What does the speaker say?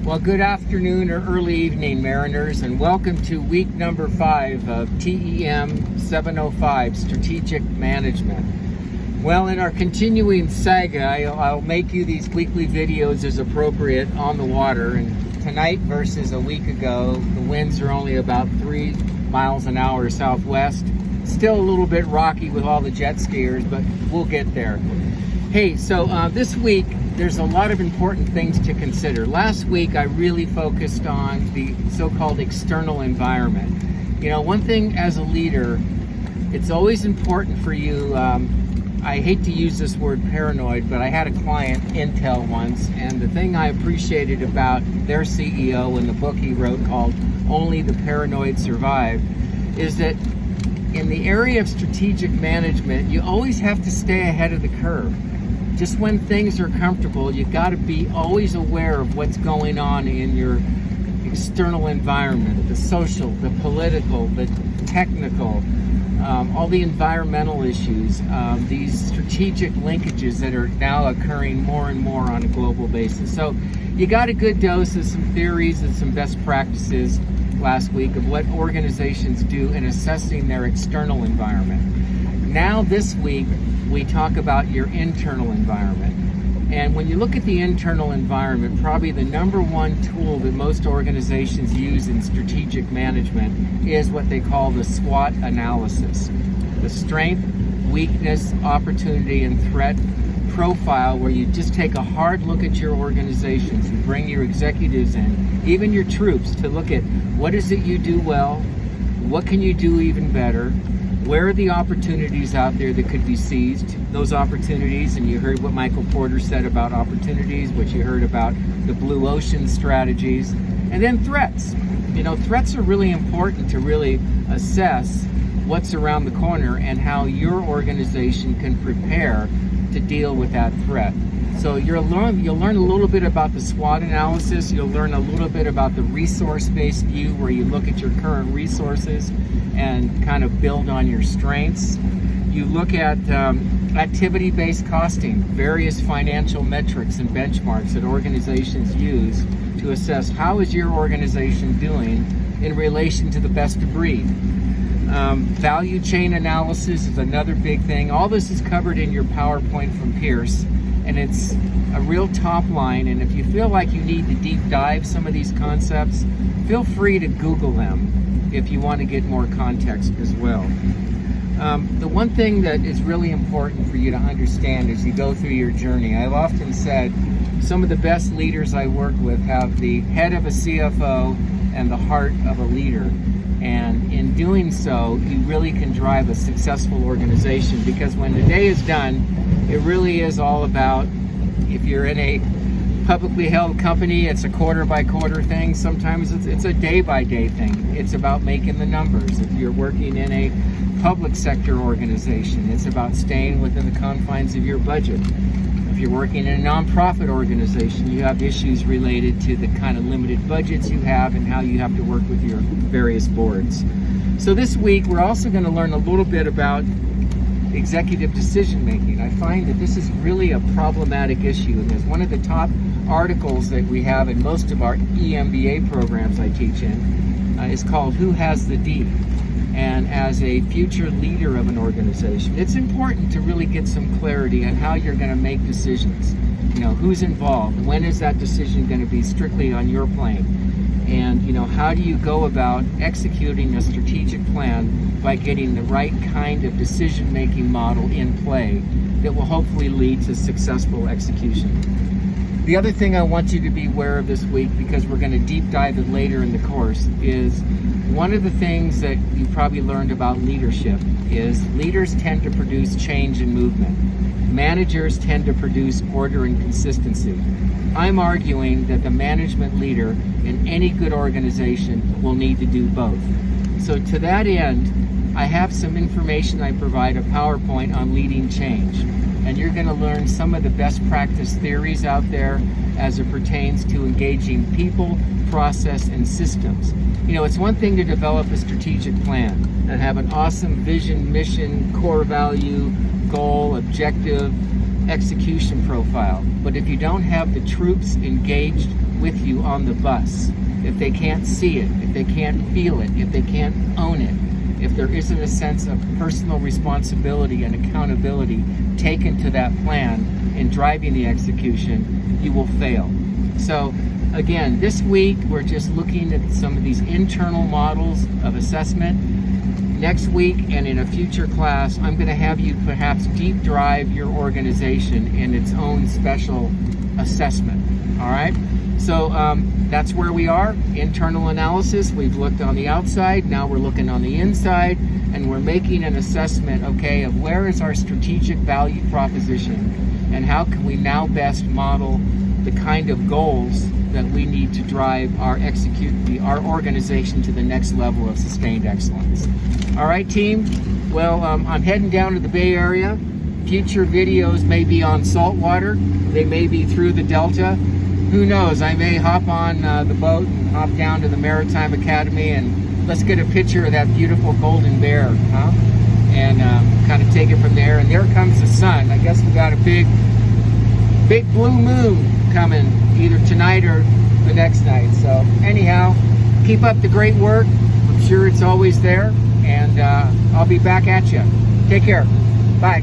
Well, good afternoon or early evening, Mariners, and welcome to week number 5 of TEM 705, Strategic Management. Well, in our continuing saga, I'll make you these weekly videos as appropriate on the water, and tonight versus a week ago, the winds are only about 3 miles an hour southwest. Still a little bit rocky with all the jet skiers, but we'll get there. Hey, so this week, there's a lot of important things to consider. Last week, I really focused on the so-called external environment. You know, one thing as a leader, it's always important for you, I hate to use this word paranoid, but I had a client, Intel, once, and the thing I appreciated about their CEO and the book he wrote called Only the Paranoid Survive is that in the area of strategic management, you always have to stay ahead of the curve. Just when things are comfortable, you got to be always aware of what's going on in your external environment, the social, the political, the technical, all the environmental issues, these strategic linkages that are now occurring more and more on a global basis. So you got a good dose of some theories and some best practices last week of what organizations do in assessing their external environment. Now this week, we talk about your internal environment. And when you look at the internal environment, probably the number one tool that most organizations use in strategic management is what they call the SWOT analysis. The strength, weakness, opportunity, and threat profile, where you just take a hard look at your organizations. You bring your executives in, even your troops, to look at what is it you do well, what can you do even better, where are the opportunities out there that could be seized, those opportunities, and you heard what Michael Porter said about opportunities, what you heard about the blue ocean strategies, and then threats. You know, threats are really important to really assess what's around the corner and how your organization can prepare to deal with that threat. So you'll learn a little bit about the SWOT analysis. You'll learn a little bit about the resource-based view, where you look at your current resources and kind of build on your strengths. You look at activity-based costing, various financial metrics and benchmarks that organizations use to assess how is your organization doing in relation to the best of breed. Value chain analysis is another big thing. All this is covered in your PowerPoint from Pierce, and it's a real top line. And if you feel like you need to deep dive some of these concepts, feel free to Google them if you want to get more context as well. The one thing that is really important for you to understand as you go through your journey, I've often said some of the best leaders I work with have the head of a CFO and the heart of a leader. And in doing so, you really can drive a successful organization, because when the day is done, it really is all about, if you're in a publicly held company, it's a quarter by quarter thing. Sometimes it's a day by day thing. It's about making the numbers. If you're working in a public sector organization, it's about staying within the confines of your budget. If you're working in a nonprofit organization, you have issues related to the kind of limited budgets you have and how you have to work with your various boards. So this week, we're also going to learn a little bit about executive decision making. I find that this is really a problematic issue, and there's one of the top articles that we have in most of our EMBA programs I teach in is called Who Has the D? And as a future leader of an organization, it's important to really get some clarity on how you're going to make decisions. You know, who's involved? When is that decision going to be strictly on your plane? And, you know, how do you go about executing a strategic plan by getting the right kind of decision-making model in play that will hopefully lead to successful execution? The other thing I want you to be aware of this week, because we're going to deep dive it later in the course, is one of the things that you probably learned about leadership is leaders tend to produce change and movement. Managers tend to produce order and consistency. I'm arguing that the management leader in any good organization will need to do both. So to that end, I have some information I provide, a PowerPoint on leading change. And you're going to learn some of the best practice theories out there as it pertains to engaging people, process, and systems. You know, it's one thing to develop a strategic plan and have an awesome vision, mission, core value, goal, objective, execution profile. But if you don't have the troops engaged with you on the bus, if they can't see it, if they can't feel it, if they can't own it, if there isn't a sense of personal responsibility and accountability taken to that plan in driving the execution, you will fail. So again, this week we're just looking at some of these internal models of assessment. Next week and in a future class, I'm going to have you perhaps deep drive your organization in its own special assessment. All right? So that's where we are. Internal analysis. We've looked on the outside. Now we're looking on the inside, and we're making an assessment, okay, of where is our strategic value proposition and how can we now best model the kind of goals that we need to drive our organization to the next level of sustained excellence. All right, team. Well, I'm heading down to the Bay Area. Future videos may be on saltwater. They may be through the Delta. Who knows? I may hop on the boat and hop down to the Maritime Academy and let's get a picture of that beautiful golden bear, huh? And kind of take it from there. And there comes the sun. I guess we got a big blue moon coming either tonight or the next night. So anyhow, keep up the great work. I'm sure it's always there. And I'll be back at you. Take care. Bye.